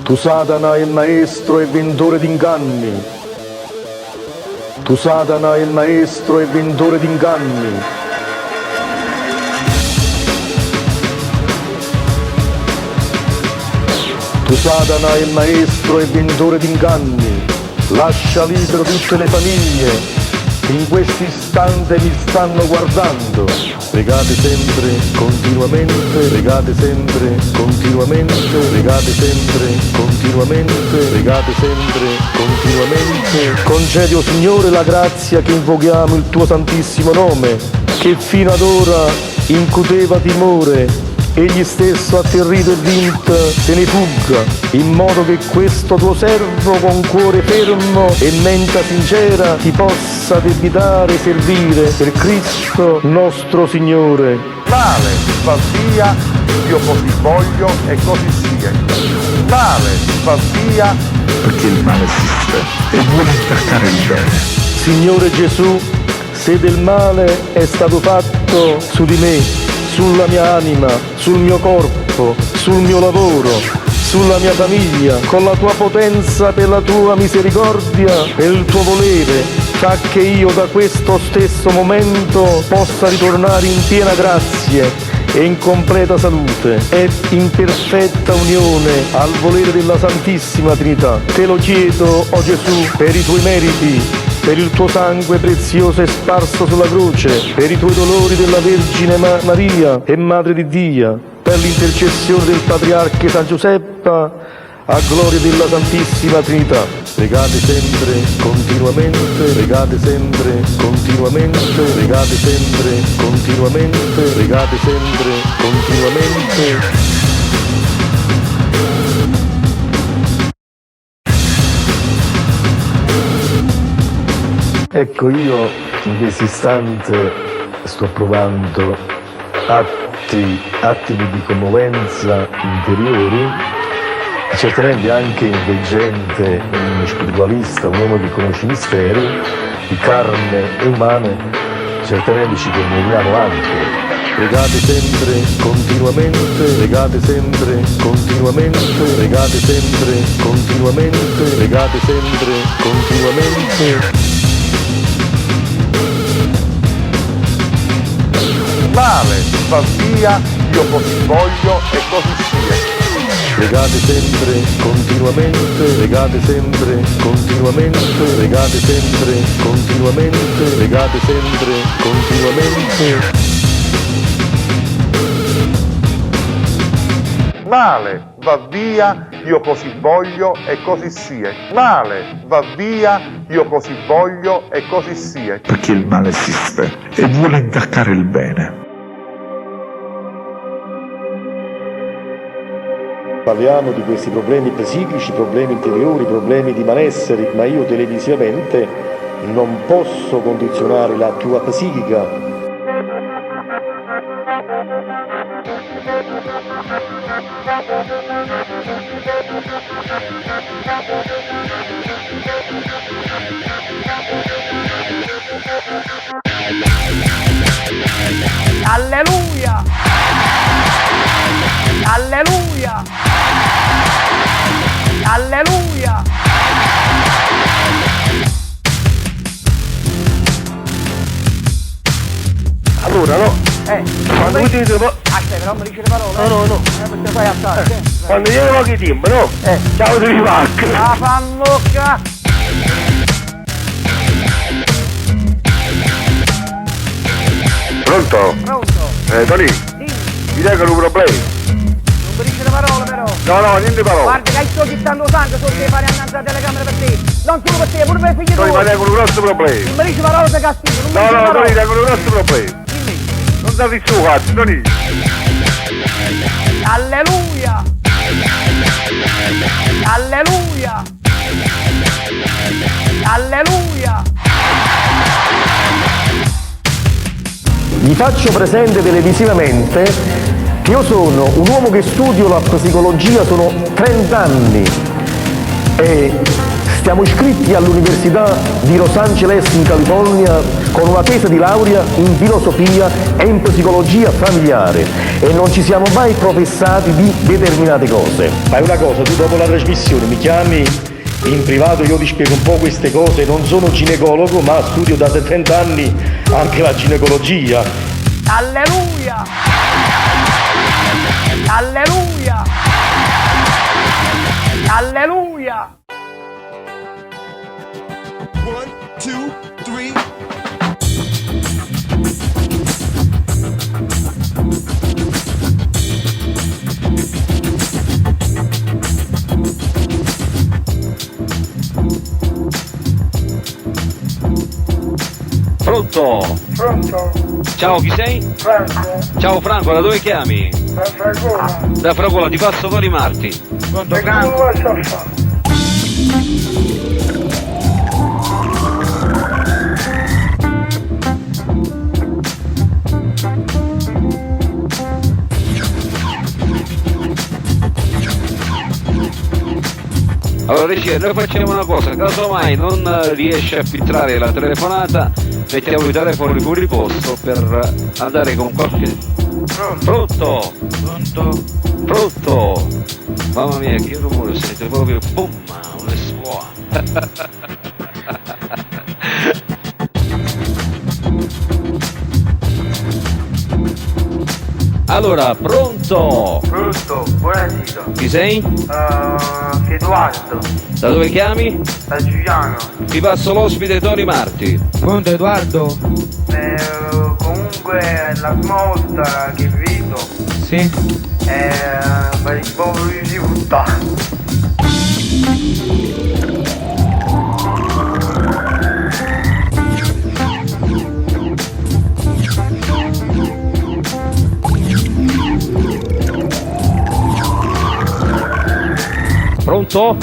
Tu Satana è il maestro e venditore di inganni. Tu Satana è il maestro e venditore di inganni. Tu Satana è il maestro e venditore di inganni. Lascia libero tutte le famiglie che in questo istante mi stanno guardando. Pregate sempre, continuamente, pregate sempre, continuamente, pregate sempre, continuamente, pregate sempre, continuamente. Concedi, o Signore, la grazia che invochiamo il tuo santissimo nome, che fino ad ora incuteva timore. Egli stesso, atterrito e vinto, se ne fugga, in modo che questo tuo servo con cuore fermo e mente sincera ti possa debitare e servire per Cristo nostro Signore. Male va via, io così voglio e così sia. Male va via, perché il male esiste e vuole attaccare il bene. Signore Gesù, se del male è stato fatto su di me, sulla mia anima, sul mio corpo, sul mio lavoro, sulla mia famiglia, con la tua potenza per la tua misericordia e il tuo volere, fa che io da questo stesso momento possa ritornare in piena grazia e in completa salute e in perfetta unione al volere della Santissima Trinità. Te lo chiedo, o Gesù, per i tuoi meriti, per il tuo sangue prezioso e sparso sulla croce, per i tuoi dolori della Vergine Maria e Madre di Dio, per l'intercessione del Patriarca San Giuseppe, a gloria della Santissima Trinità. Pregate sempre, continuamente, pregate sempre, continuamente, pregate sempre, continuamente, pregate sempre, continuamente. Ecco, io in questo istante sto provando attimi di commovenza interiori, certamente anche intelligente, uno spiritualista, un uomo che conosce i misteri di carne e umane, certamente ci commuoviamo anche. Pregate sempre, continuamente, pregate sempre, continuamente, pregate sempre, continuamente, pregate sempre, continuamente. male va via, io così voglio e così sia. Pregate sempre, continuamente, pregate sempre, continuamente, pregate sempre, continuamente, pregate sempre, continuamente. Male va via, io così voglio e così sia. Male va via, io così voglio e così sia. Perché il male esiste e vuole intaccare il bene. Parliamo di questi problemi psichici, problemi interiori, problemi di malessere, ma io televisivamente non posso condizionare la tua psichica. Alleluia! Alleluia! Alleluia! Allora no, quando mi... vi dite Aspetta, però mi dice le parole. no. Perché fai alzare? Quando io avevo che tempo, no? Ciao di rivacca. La fannucca! Pronto? Pronto? Tony, Sì, mi dai che un problema? non mi dice le parole però. No, niente parole. Guarda che sto chittando sangue solo che fare annanzi alla telecamera per te. Non solo per te, pure per i figli Tony, tuoi. mi dai con un grosso problema. Non mi dice parole per castigo, non mi dice No, parole. Tony, dai con un grosso problema. Dimmi. Non date su cazzo, Tony. Alleluia! Alleluia! Alleluia! Vi faccio presente televisivamente che io sono un uomo che studio la psicologia, sono 30 anni e Stiamo iscritti all'Università di Los Angeles in California con una tesi di laurea in filosofia e in psicologia familiare e non ci siamo mai professati di determinate cose. Fai una cosa, tu dopo la trasmissione mi chiami in privato, io ti spiego un po' queste cose. Non sono ginecologo, ma studio da 70 anni anche la ginecologia. Alleluia! Alleluia! Alleluia! 1, 2, 3. Pronto? Pronto? Ciao, chi sei? Franco? Ciao Franco, da dove chiami? Da Fragola? Da Fragola, ti passo Tony Marti. Pronto? Che non vuoi fare? Allora regia, noi facciamo una cosa, casomai non riesce a filtrare la telefonata, mettiamo i telefoni fuori posto per andare con qualche... Pronto? Pronto? Pronto? Mamma mia, che rumore, sente proprio boom, un esploit. Allora, pronto? Pronto? Buonasera. Chi sei? Edoardo. Da dove chiami? Da Giuliano. Ti passo l'ospite Tony Marti. Pronto Edoardo? Comunque la smorta che vedo Sì? è per il povero risultato. Pronto?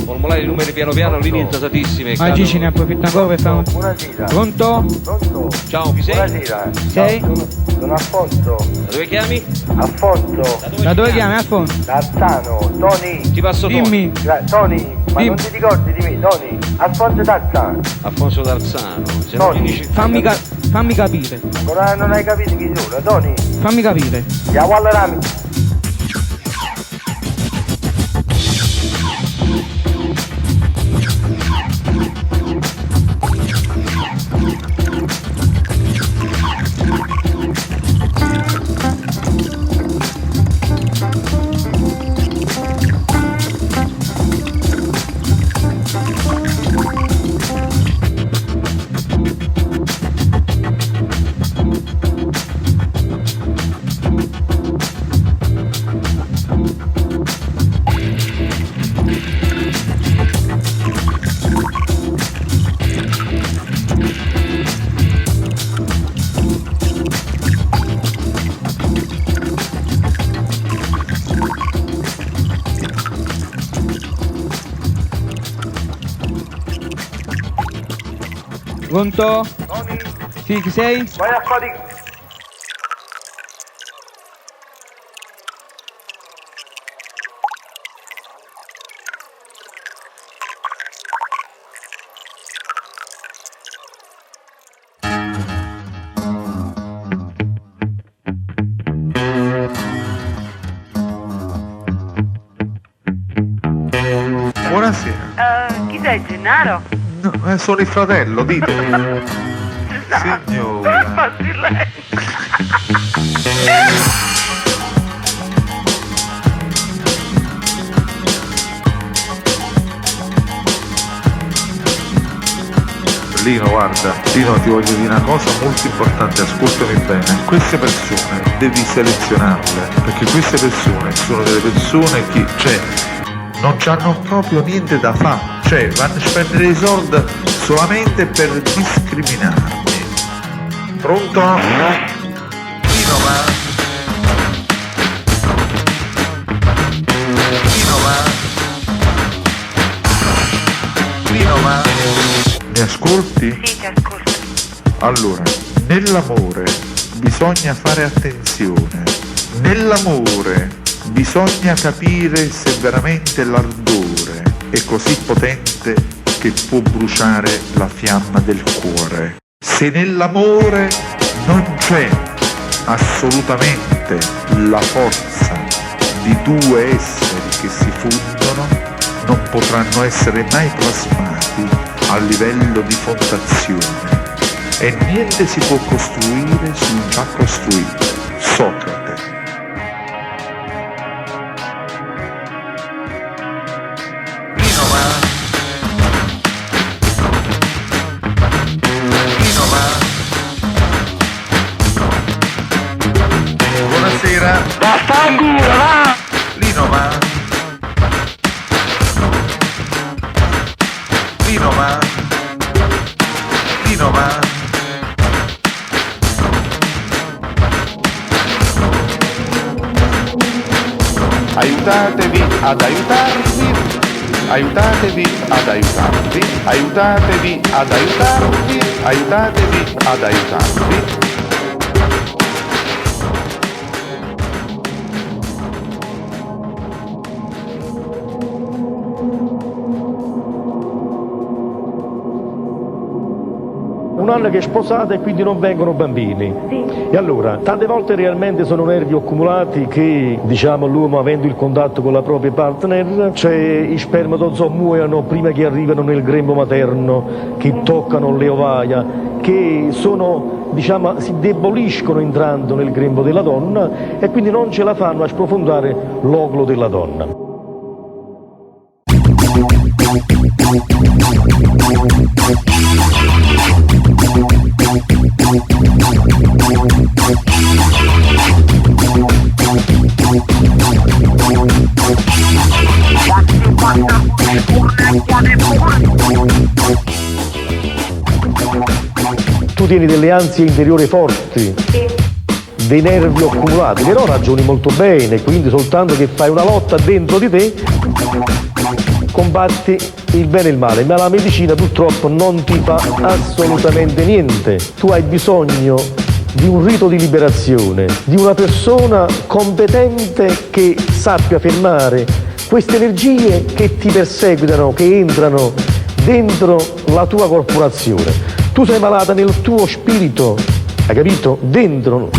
Formulare i numeri piano piano, linee intasatissime. Ma Gigi ne approfitta ancora per fare un... Buonasera. Pronto? Pronto? Ciao, chi sei? Buonasera. Sei? Sono Alfonso. Da dove chiami? Alfonso. Da dove chiami Alfonso? Da Arzano. Tony. Ti passo Tony. Dimmi. Tony. Ma Dimmi. non ti ricordi di me, Tony? Alfonso d'Arzano. Alfonso D'Arzano. Se non Tony. mi dici... Fammi capire. Ancora non hai capito chi sono, Tony? Fammi capire. Ya Wallerami. Pronto? Tony, Sì, chi sei? vai a fare... Buonasera. Chi sei, Gennaro? No, sono il fratello, ditemi. Signora. Ma silenzio! Lino, guarda, Lino, ti voglio dire una cosa molto importante, ascoltami bene. Queste persone devi selezionarle, perché queste persone sono delle persone che, non c'hanno proprio niente da fare, vanno a spendere i soldi solamente per discriminarmi. Pronto? Lino, ma... Lino, ma... Mi ascolti? Sì, ti ascolto. Allora, nell'amore bisogna fare attenzione. Nell'amore bisogna capire se veramente l'ardore è così potente che può bruciare la fiamma del cuore. Se nell'amore non c'è assolutamente la forza di due esseri che si fundono, non potranno essere mai plasmati a livello di fondazione e niente si può costruire sul già costruito. Socrate. Buonasera. Vaffanculo, va! Lino va. Lino va. Lino va. Aiutatevi ad aiutarvi. Aiutatevi ad aiutarvi. Aiutatevi ad aiutarvi. Aiutatevi ad aiutarvi. Un anno che è sposata e quindi non vengono bambini. Sì. E allora, tante volte realmente sono nervi accumulati che, diciamo, l'uomo avendo il contatto con la propria partner, cioè i spermatozoo muoiono prima che arrivano nel grembo materno, che toccano le ovaia, che sono, diciamo, si deboliscono entrando nel grembo della donna e quindi non ce la fanno a sprofondare l'oglo della donna. Tu tieni delle ansie interiori forti, dei nervi accumulati, però ragioni molto bene, quindi soltanto che fai una lotta dentro di te combatti il bene e il male, ma la medicina purtroppo non ti fa assolutamente niente. Tu hai bisogno di un rito di liberazione, di una persona competente che sappia fermare queste energie che ti perseguitano, che entrano dentro la tua corporazione. Tu sei malata nel tuo spirito, hai capito? Dentro.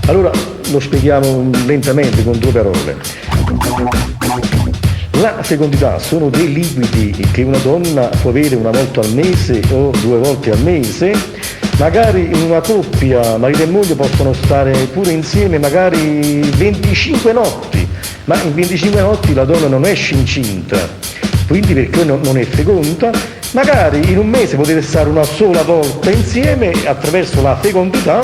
Allora lo spieghiamo lentamente con due parole. La fecondità sono dei liquidi che una donna può avere una volta al mese o 2 volte al mese. Magari in una coppia, marito e moglie possono stare pure insieme magari 25 notti, ma in 25 notti la donna non esce incinta, quindi perché non è feconda. Magari in un mese potete stare una sola volta insieme attraverso la fecondità,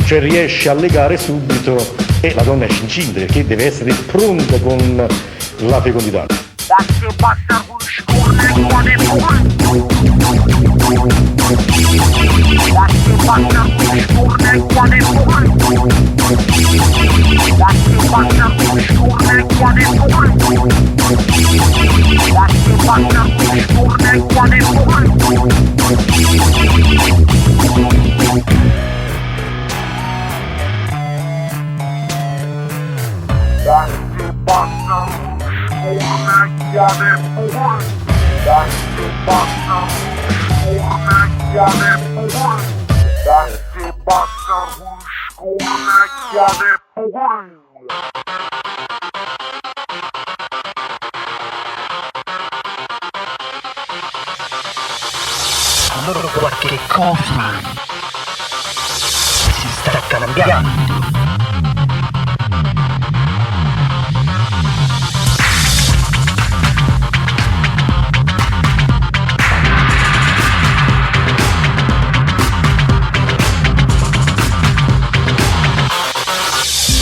cioè riesce a legare subito e la donna esce incinta perché deve essere pronta con la fecondità. Allora qualche cosa si sta cambiando.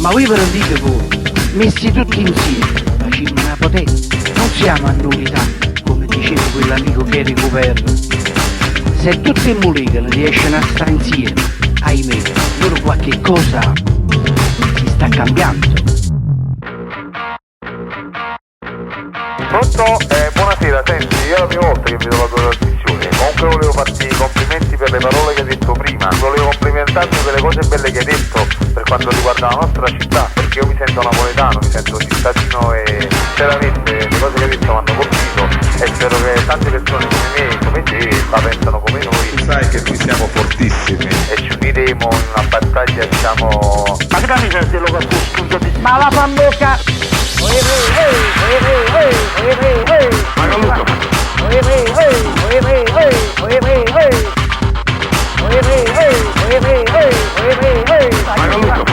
Ma voi ve lo dite voi, messi tutti insieme, facciamo una potenza, non siamo a novità, come diceva quell'amico che ricoverno. Se tutte le molecole riescono a stare insieme, ahimè, loro qualche cosa si sta cambiando. Pronto? Buonasera. Sira, senti, io è la prima volta che vedo la tua trasmissione. Comunque volevo farti i complimenti per le parole che hai detto prima. Volevo complimentarmi per le cose belle che hai detto per quanto riguarda la nostra città, perché io mi sento napoletano, mi sento cittadino e sinceramente le cose che hai detto mi hanno colpito e spero che tante persone come me, come te, la pensano come noi. Tu sai che noi siamo fortissimi e ci uniremo in una battaglia, diciamo. Ma che mi senti lo spunto di... Ma la fa in bocca! Maga Luca Maga Luca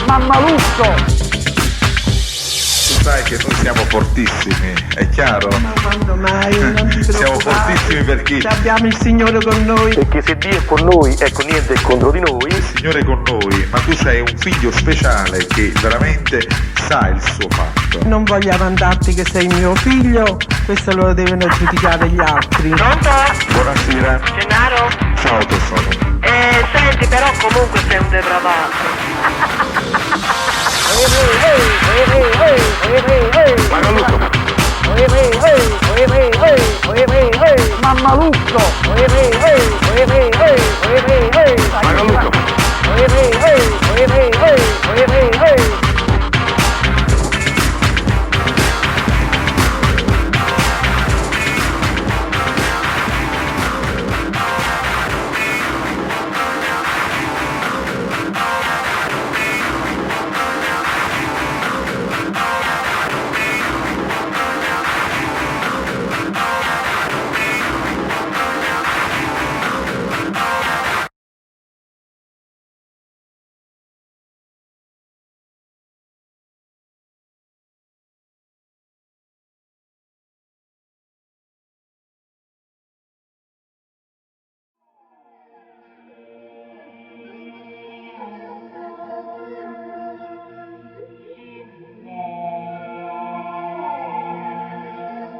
Mamma Lusso! Tu sai che noi siamo fortissimi, è chiaro? Ma quando mai? Non ti Siamo preoccupare. fortissimi perché Abbiamo il Signore con noi. Perché se Dio è con noi, ecco niente è contro di noi. il Signore è con noi, ma tu sei un figlio speciale che veramente sa il suo fatto. Non voglio vantarti che sei mio figlio, questo lo devono giudicare gli altri. Pronto? Buonasera. Gennaro? Ciao tesoro. Senti, però comunque sei un depravato. Maga Luca Mamma Lusso! Maga Luca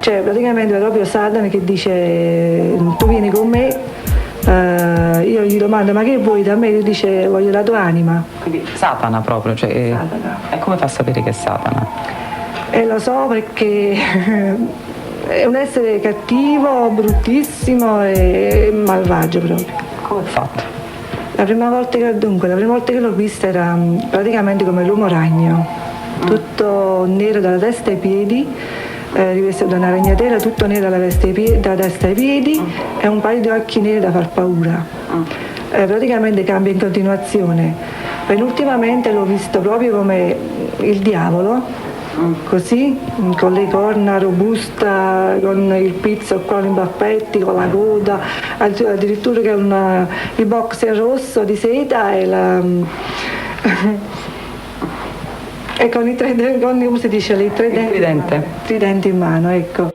Cioè praticamente è proprio Satana che dice tu vieni con me, io gli domando ma che vuoi da me? Lui dice voglio la tua anima. Quindi Satana proprio, cioè, Satana. E come fa a sapere che è Satana? E lo so perché è un essere cattivo, bruttissimo e malvagio proprio. Come è fatto? La prima volta che l'ho vista era praticamente come l'uomo ragno, tutto nero dalla testa ai piedi, rivestito da una ragnatela, tutto nero dalla testa ai piedi e un paio di occhi neri da far paura. Praticamente cambia in continuazione. Penultimamente l'ho visto proprio come il diavolo, così, con le corna robusta, con il pizzo qua in bafferti, con la coda, addirittura che il boxer rosso di seta e e con i tre, come si dice lì, tridente in mano, ecco.